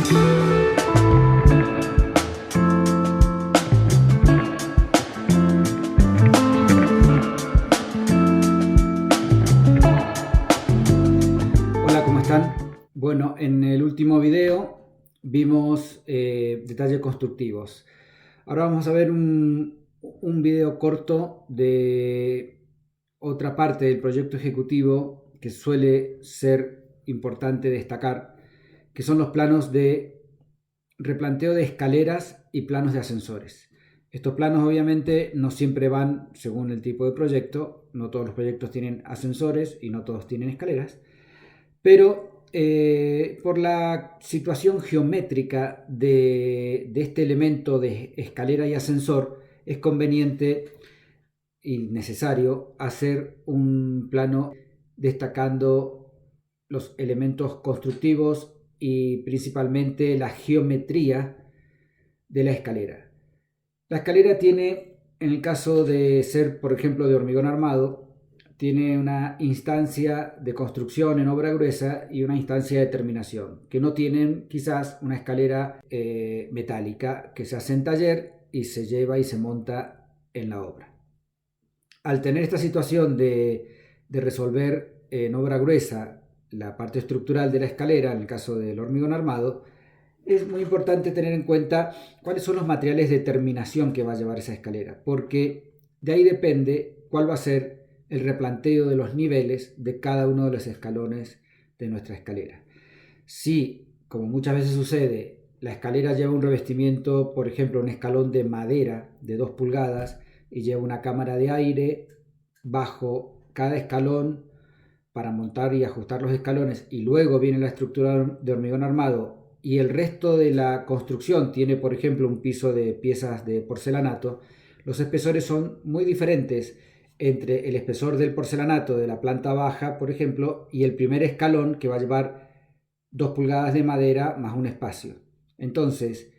Hola, ¿cómo están? Bueno, en el último video vimos detalles constructivos. Ahora vamos a ver un video corto de otra parte del proyecto ejecutivo que suele ser importante destacar, que son los planos de replanteo de escaleras y planos de ascensores. Estos planos obviamente no siempre van según el tipo de proyecto, no todos los proyectos tienen ascensores y no todos tienen escaleras, pero por la situación geométrica de este elemento de escalera y ascensor, es conveniente y necesario hacer un plano destacando los elementos constructivos y principalmente la geometría de la escalera. La escalera tiene, en el caso de ser, por ejemplo, de hormigón armado, tiene una instancia de construcción en obra gruesa y una instancia de terminación, que no tienen quizás una escalera metálica que se hace en taller y se lleva y se monta en la obra. Al tener esta situación de resolver en obra gruesa la parte estructural de la escalera, en el caso del hormigón armado, es muy importante tener en cuenta cuáles son los materiales de terminación que va a llevar esa escalera, porque de ahí depende cuál va a ser el replanteo de los niveles de cada uno de los escalones de nuestra escalera. Si, como muchas veces sucede, la escalera lleva un revestimiento, por ejemplo, un escalón de madera de 2 pulgadas y lleva una cámara de aire bajo cada escalón para montar y ajustar los escalones, y luego viene la estructura de hormigón armado y el resto de la construcción tiene, por ejemplo, un piso de piezas de porcelanato, los espesores son muy diferentes entre el espesor del porcelanato de la planta baja, por ejemplo, y el primer escalón que va a llevar 2 pulgadas de madera más un espacio. Entonces,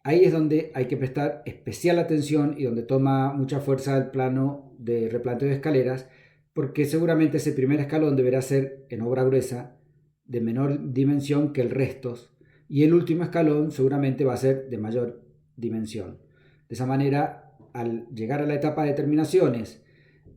ahí es donde hay que prestar especial atención y donde toma mucha fuerza el plano de replanteo de escaleras, porque seguramente ese primer escalón deberá ser en obra gruesa de menor dimensión que el resto y el último escalón seguramente va a ser de mayor dimensión. De esa manera, al llegar a la etapa de terminaciones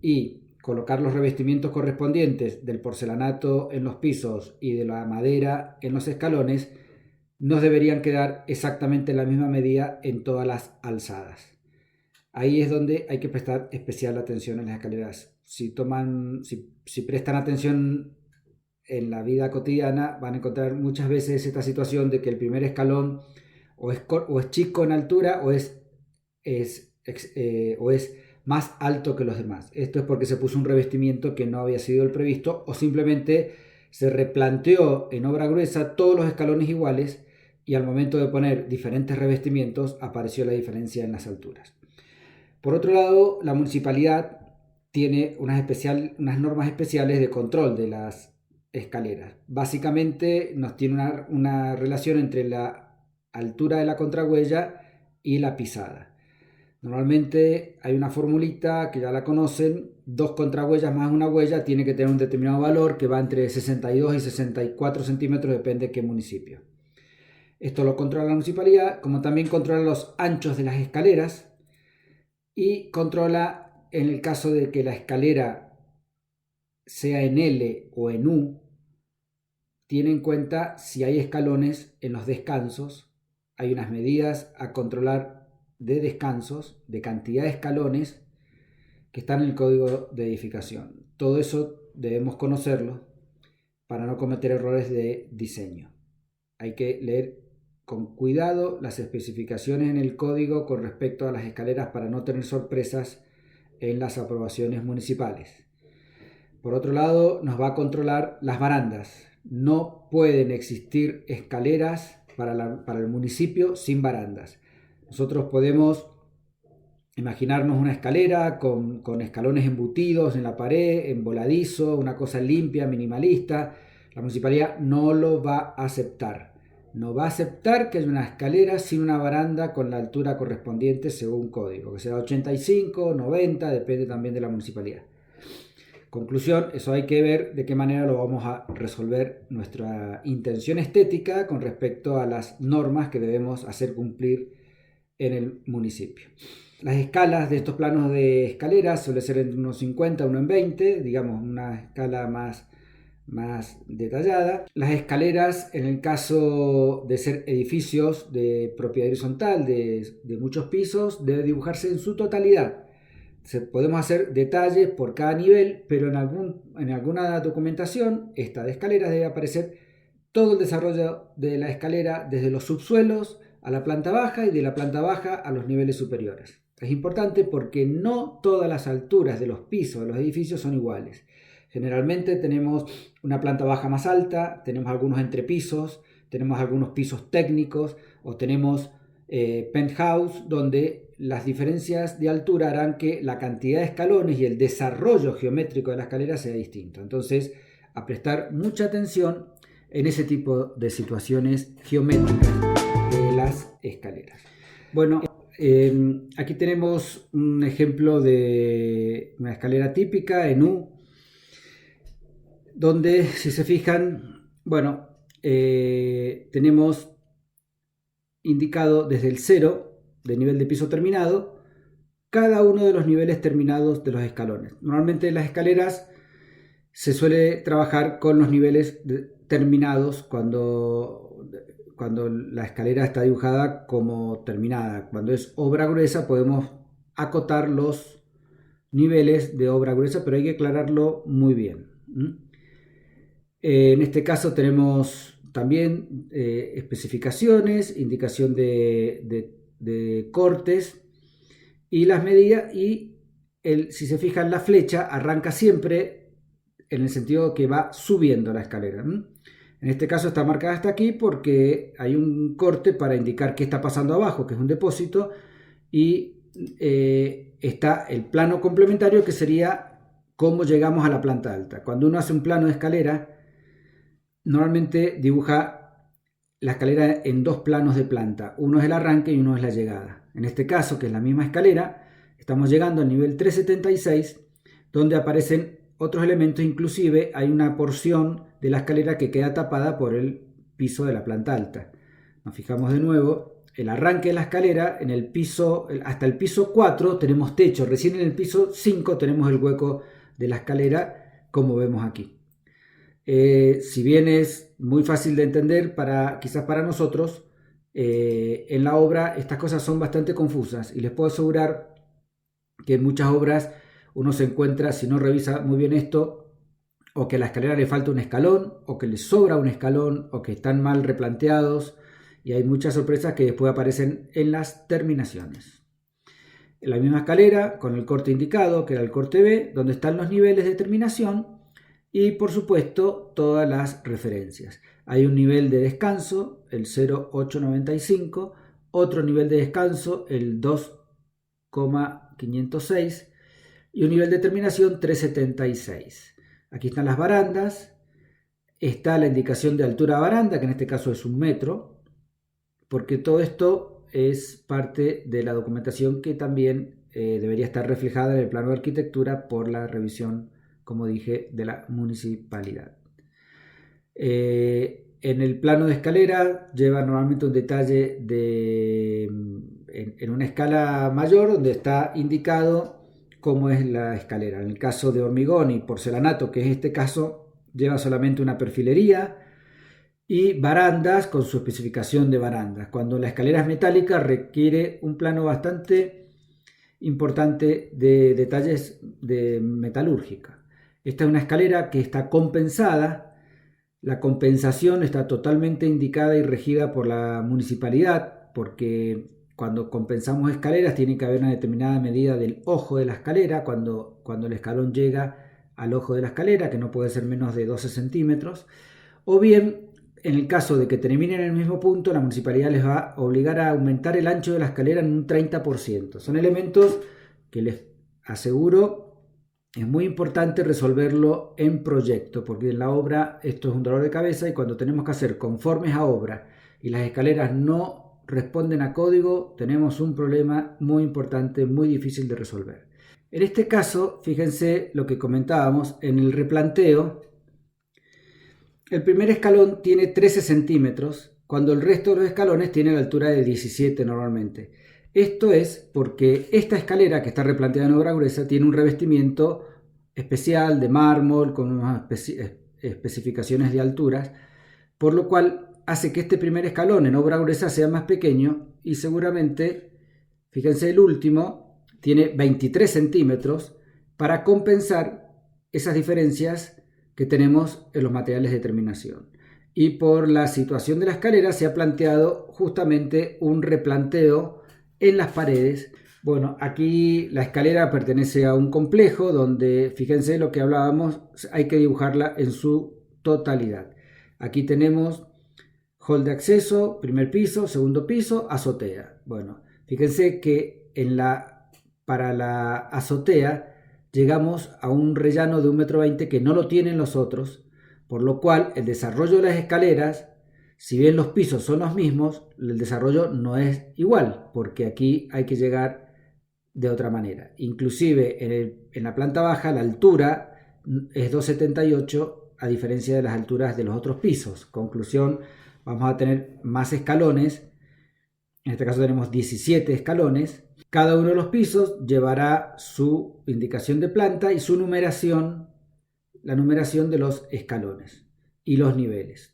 y colocar los revestimientos correspondientes del porcelanato en los pisos y de la madera en los escalones, nos deberían quedar exactamente la misma medida en todas las alzadas. Ahí es donde hay que prestar especial atención en las escaleras. Si prestan atención en la vida cotidiana, van a encontrar muchas veces esta situación de que el primer escalón o es chico en altura o es más alto que los demás. Esto es porque se puso un revestimiento que no había sido el previsto, o simplemente se replanteó en obra gruesa todos los escalones iguales y al momento de poner diferentes revestimientos apareció la diferencia en las alturas. Por otro lado, la municipalidad tiene unas normas especiales de control de las escaleras. Básicamente nos tiene una relación entre la altura de la contrahuella y la pisada. Normalmente hay una formulita que ya la conocen: 2 contrahuellas más una huella tiene que tener un determinado valor que va entre 62 y 64 centímetros, depende de qué municipio. Esto lo controla la municipalidad, como también controla los anchos de las escaleras y controla, en el caso de que la escalera sea en L o en U, tiene en cuenta si hay escalones en los descansos. Hay unas medidas a controlar de descansos, de cantidad de escalones que están en el código de edificación. Todo eso debemos conocerlo para no cometer errores de diseño. Hay que leer con cuidado las especificaciones en el código con respecto a las escaleras para no tener sorpresas en las aprobaciones municipales. Por otro lado, nos va a controlar las barandas. No pueden existir escaleras para el municipio sin barandas. Nosotros podemos imaginarnos una escalera con escalones embutidos en la pared, en voladizo, una cosa limpia, minimalista. La municipalidad no lo va a aceptar. No va a aceptar que haya una escalera sin una baranda con la altura correspondiente según código, que sea 85, 90, depende también de la municipalidad. Conclusión, eso hay que ver de qué manera lo vamos a resolver nuestra intención estética con respecto a las normas que debemos hacer cumplir en el municipio. Las escalas de estos planos de escaleras suelen ser entre unos 50, uno en 20, digamos una escala más detallada. Las escaleras, en el caso de ser edificios de propiedad horizontal de muchos pisos, debe dibujarse en su totalidad. Podemos hacer detalles por cada nivel, pero en alguna documentación, esta de escaleras, debe aparecer todo el desarrollo de la escalera desde los subsuelos a la planta baja y de la planta baja a los niveles superiores. Es importante porque no todas las alturas de los pisos de los edificios son iguales. Generalmente tenemos una planta baja más alta, tenemos algunos entrepisos, tenemos algunos pisos técnicos o tenemos penthouse, donde las diferencias de altura harán que la cantidad de escalones y el desarrollo geométrico de la escalera sea distinto. Entonces, a prestar mucha atención en ese tipo de situaciones geométricas de las escaleras. Bueno, aquí tenemos un ejemplo de una escalera típica en U, donde, si se fijan, bueno, tenemos indicado desde el 0 de nivel de piso terminado cada uno de los niveles terminados de los escalones. Normalmente en las escaleras se suele trabajar con los niveles terminados cuando la escalera está dibujada como terminada. Cuando es obra gruesa podemos acotar los niveles de obra gruesa, pero hay que aclararlo muy bien. En este caso tenemos también especificaciones, indicación de cortes y las medidas, y si se fijan, la flecha arranca siempre en el sentido que va subiendo la escalera. En este caso está marcada hasta aquí porque hay un corte para indicar qué está pasando abajo, que es un depósito, y está el plano complementario, que sería cómo llegamos a la planta alta. Cuando uno hace un plano de escalera, normalmente dibuja la escalera en dos planos de planta. Uno es el arranque y uno es la llegada. En este caso, que es la misma escalera, estamos llegando al nivel 376, donde aparecen otros elementos. Inclusive hay una porción de la escalera que queda tapada por el piso de la planta alta. Nos fijamos de nuevo, el arranque de la escalera, en el piso, hasta el piso 4 tenemos techo, recién en el piso 5 tenemos el hueco de la escalera, como vemos aquí. Si bien es muy fácil de entender quizás para nosotros, en la obra estas cosas son bastante confusas, y les puedo asegurar que en muchas obras uno se encuentra, si no revisa muy bien esto, o que a la escalera le falta un escalón, o que le sobra un escalón, o que están mal replanteados, y hay muchas sorpresas que después aparecen en las terminaciones. En la misma escalera, con el corte indicado, que era el corte B, donde están los niveles de terminación y, por supuesto, todas las referencias. Hay un nivel de descanso, el 0,895, otro nivel de descanso, el 2,506, y un nivel de terminación 376. Aquí están las barandas, está la indicación de altura de baranda, que en este caso es 1 metro, porque todo esto es parte de la documentación que también debería estar reflejada en el plano de arquitectura por la revisión, como dije, de la municipalidad. En el plano de escalera lleva normalmente un detalle en una escala mayor, donde está indicado cómo es la escalera. En el caso de hormigón y porcelanato, que es este caso, lleva solamente una perfilería y barandas con su especificación de barandas. Cuando la escalera es metálica, requiere un plano bastante importante de detalles de metalúrgica. Esta es una escalera que está compensada. La compensación está totalmente indicada y regida por la municipalidad, porque cuando compensamos escaleras tiene que haber una determinada medida del ojo de la escalera cuando el escalón llega al ojo de la escalera, que no puede ser menos de 12 centímetros. O bien, en el caso de que terminen en el mismo punto, la municipalidad les va a obligar a aumentar el ancho de la escalera en un 30%. Son elementos que les aseguro es muy importante resolverlo en proyecto, porque en la obra esto es un dolor de cabeza, y cuando tenemos que hacer conformes a obra y las escaleras no responden a código, tenemos un problema muy importante, muy difícil de resolver. En este caso, fíjense lo que comentábamos, en el replanteo, el primer escalón tiene 13 centímetros, cuando el resto de los escalones tiene la altura de 17 normalmente. Esto es porque esta escalera que está replanteada en obra gruesa tiene un revestimiento especial de mármol con unas especificaciones de alturas, por lo cual hace que este primer escalón en obra gruesa sea más pequeño y seguramente, fíjense, el último tiene 23 centímetros para compensar esas diferencias que tenemos en los materiales de terminación. Y por la situación de la escalera se ha planteado justamente un replanteo en las paredes. Bueno, aquí la escalera pertenece a un complejo donde, fíjense lo que hablábamos, hay que dibujarla en su totalidad. Aquí tenemos hall de acceso, primer piso, segundo piso, azotea. Bueno, fíjense que para la azotea llegamos a un rellano de 1,20 m que no lo tienen los otros, por lo cual el desarrollo de las escaleras, si bien los pisos son los mismos, el desarrollo no es igual, porque aquí hay que llegar de otra manera. Inclusive en la planta baja la altura es 2,78 a diferencia de las alturas de los otros pisos. Conclusión, vamos a tener más escalones. En este caso tenemos 17 escalones. Cada uno de los pisos llevará su indicación de planta y su numeración, la numeración de los escalones y los niveles.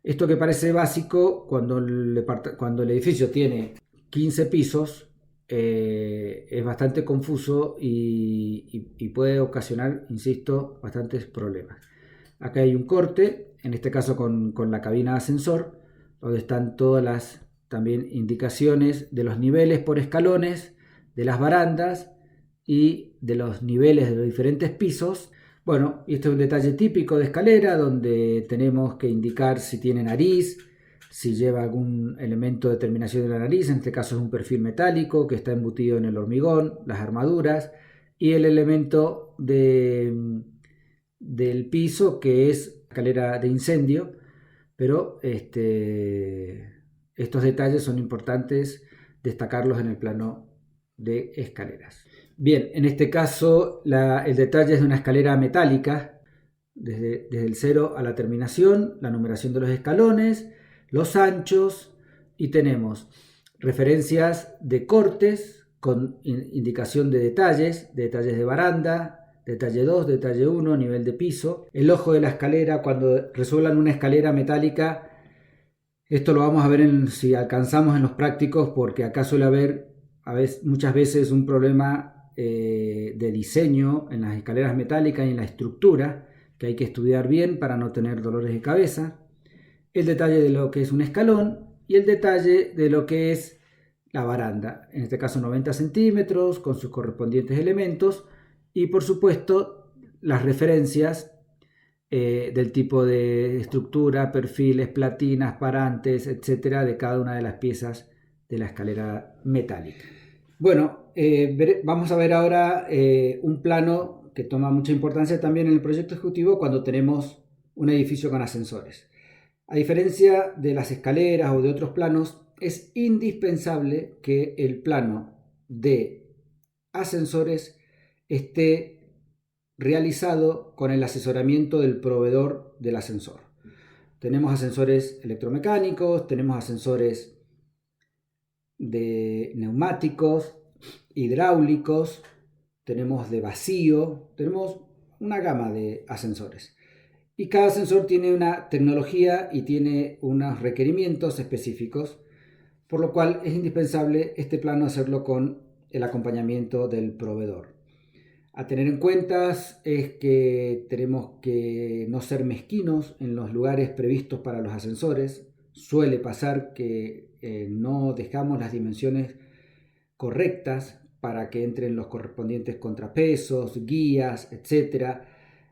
Esto que parece básico, cuando el edificio tiene 15 pisos, es bastante confuso y puede ocasionar, insisto, bastantes problemas. Acá hay un corte, en este caso con la cabina de ascensor, donde están todas las también indicaciones de los niveles por escalones, de las barandas y de los niveles de los diferentes pisos. Bueno, y este es un detalle típico de escalera, donde tenemos que indicar si tiene nariz, si lleva algún elemento de terminación de la nariz, en este caso es un perfil metálico que está embutido en el hormigón, las armaduras, y el elemento del piso que es escalera de incendio, pero estos detalles son importantes destacarlos en el plano de escaleras. Bien, en este caso el detalle es de una escalera metálica, desde el 0 a la terminación, la numeración de los escalones, los anchos, y tenemos referencias de cortes con indicación de detalles de baranda, detalle 2, detalle 1, nivel de piso. El ojo de la escalera, cuando resuelvan una escalera metálica, esto lo vamos a ver si alcanzamos en los prácticos, porque acá suele haber muchas veces un problema de diseño en las escaleras metálicas y en la estructura, que hay que estudiar bien para no tener dolores de cabeza. El detalle de lo que es un escalón y el detalle de lo que es la baranda, en este caso 90 centímetros con sus correspondientes elementos, y por supuesto las referencias del tipo de estructura, perfiles, platinas, parantes, etcétera, de cada una de las piezas de la escalera metálica. Bueno, vamos a ver ahora un plano que toma mucha importancia también en el proyecto ejecutivo cuando tenemos un edificio con ascensores. A diferencia de las escaleras o de otros planos, es indispensable que el plano de ascensores esté realizado con el asesoramiento del proveedor del ascensor. Tenemos ascensores electromecánicos, tenemos ascensores de neumáticos, hidráulicos, tenemos de vacío, tenemos una gama de ascensores. Y cada ascensor tiene una tecnología y tiene unos requerimientos específicos, por lo cual es indispensable este plano hacerlo con el acompañamiento del proveedor. A tener en cuenta es que tenemos que no ser mezquinos en los lugares previstos para los ascensores. Suele pasar que no dejamos las dimensiones correctas para que entren los correspondientes contrapesos, guías, etc.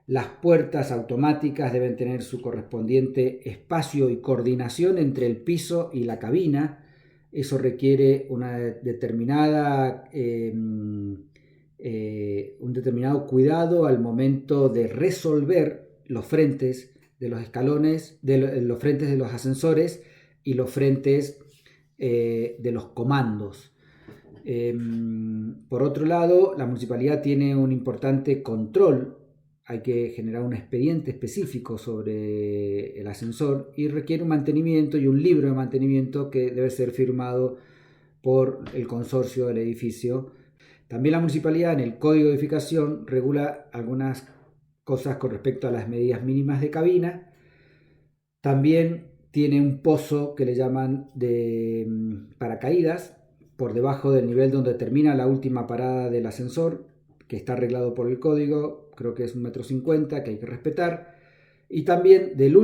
Las puertas automáticas deben tener su correspondiente espacio y coordinación entre el piso y la cabina. Eso requiere una determinada un determinado cuidado al momento de resolver los frentes de los escalones, los frentes de los ascensores y los frentes de los comandos. Por otro lado, la municipalidad tiene un importante control. Hay que generar un expediente específico sobre el ascensor y requiere un mantenimiento y un libro de mantenimiento que debe ser firmado por el consorcio del edificio. También la municipalidad en el código de edificación regula algunas cosas con respecto a las medidas mínimas de cabina. También tiene un pozo que le llaman de paracaídas por debajo del nivel donde termina la última parada del ascensor, que está arreglado por el código, creo que es 1,50 m, que hay que respetar. Y también de la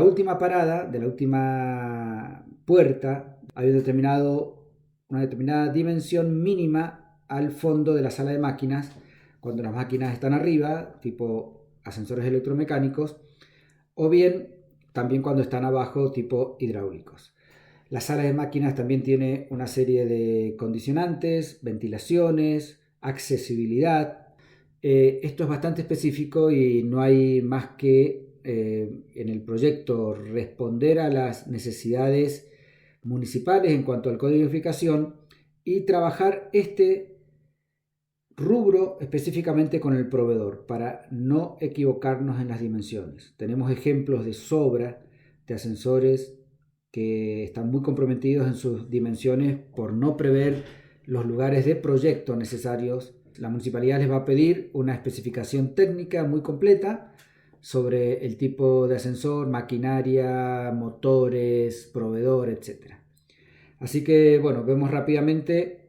última parada, de la última puerta, hay una determinada dimensión mínima al fondo de la sala de máquinas, cuando las máquinas están arriba, tipo ascensores electromecánicos, o bien también cuando están abajo, tipo hidráulicos. La sala de máquinas también tiene una serie de condicionantes, ventilaciones, accesibilidad. Esto es bastante específico y no hay más que en el proyecto responder a las necesidades municipales en cuanto al código de edificación y trabajar este rubro específicamente con el proveedor para no equivocarnos en las dimensiones. Tenemos ejemplos de sobra de ascensores que están muy comprometidos en sus dimensiones por no prever los lugares de proyecto necesarios. La municipalidad les va a pedir una especificación técnica muy completa sobre el tipo de ascensor, maquinaria, motores, proveedor, etc. Así que bueno, vemos rápidamente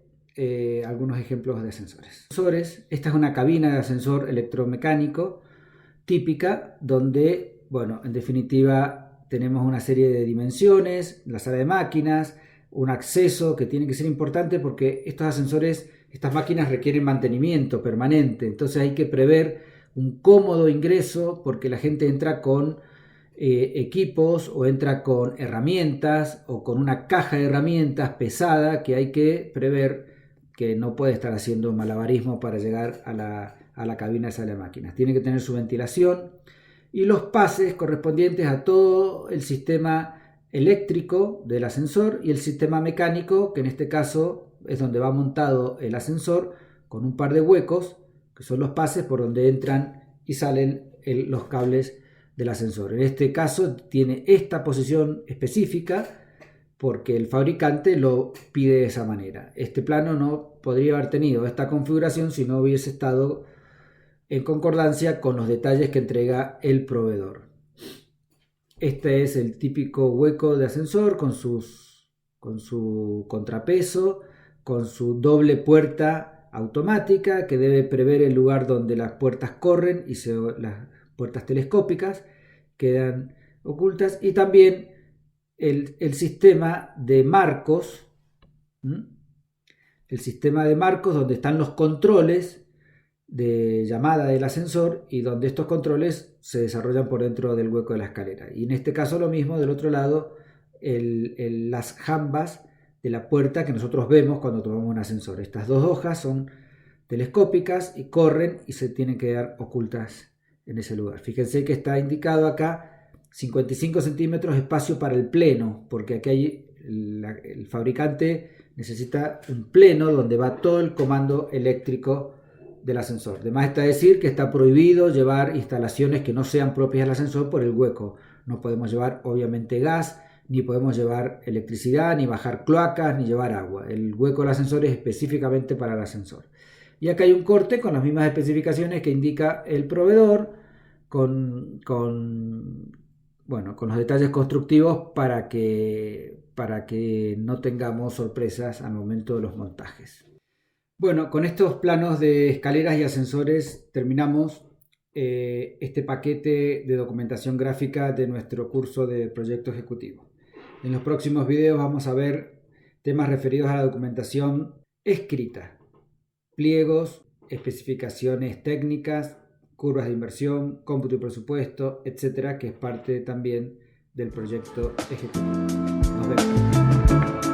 algunos ejemplos de ascensores. Esta es una cabina de ascensor electromecánico típica donde, bueno, en definitiva tenemos una serie de dimensiones, la sala de máquinas, un acceso que tiene que ser importante porque estos ascensores, estas máquinas requieren mantenimiento permanente, entonces hay que prever un cómodo ingreso porque la gente entra con equipos o entra con herramientas o con una caja de herramientas pesada que hay que prever que no puede estar haciendo malabarismo para llegar a la cabina de sala de máquinas. Tiene que tener su ventilación y los pases correspondientes a todo el sistema eléctrico del ascensor y el sistema mecánico, que en este caso es donde va montado el ascensor, con un par de huecos, que son los pases por donde entran y salen los cables del ascensor. En este caso tiene esta posición específica porque el fabricante lo pide de esa manera. Este plano no podría haber tenido esta configuración si no hubiese estado en concordancia con los detalles que entrega el proveedor. Este es el típico hueco de ascensor con su contrapeso, con su doble puerta automática que debe prever el lugar donde las puertas corren y las puertas telescópicas quedan ocultas, y también el sistema de marcos, el sistema de marcos donde están los controles de llamada del ascensor y donde estos controles se desarrollan por dentro del hueco de la escalera. Y en este caso lo mismo, del otro lado, las jambas de la puerta que nosotros vemos cuando tomamos un ascensor. Estas dos hojas son telescópicas y corren y se tienen que quedar ocultas en ese lugar. Fíjense que está indicado acá 55 centímetros espacio para el pleno, porque aquí el fabricante necesita un pleno donde va todo el comando eléctrico del ascensor. Además está decir que está prohibido llevar instalaciones que no sean propias del ascensor por el hueco. No podemos llevar obviamente gas, ni podemos llevar electricidad, ni bajar cloacas, ni llevar agua. El hueco del ascensor es específicamente para el ascensor. Y acá hay un corte con las mismas especificaciones que indica el proveedor, con los detalles constructivos para que no tengamos sorpresas al momento de los montajes. Bueno, con estos planos de escaleras y ascensores terminamos este paquete de documentación gráfica de nuestro curso de proyecto ejecutivo. En los próximos videos vamos a ver temas referidos a la documentación escrita, pliegos, especificaciones técnicas, curvas de inversión, cómputo y presupuesto, etcétera, que es parte también del proyecto ejecutivo. Nos vemos.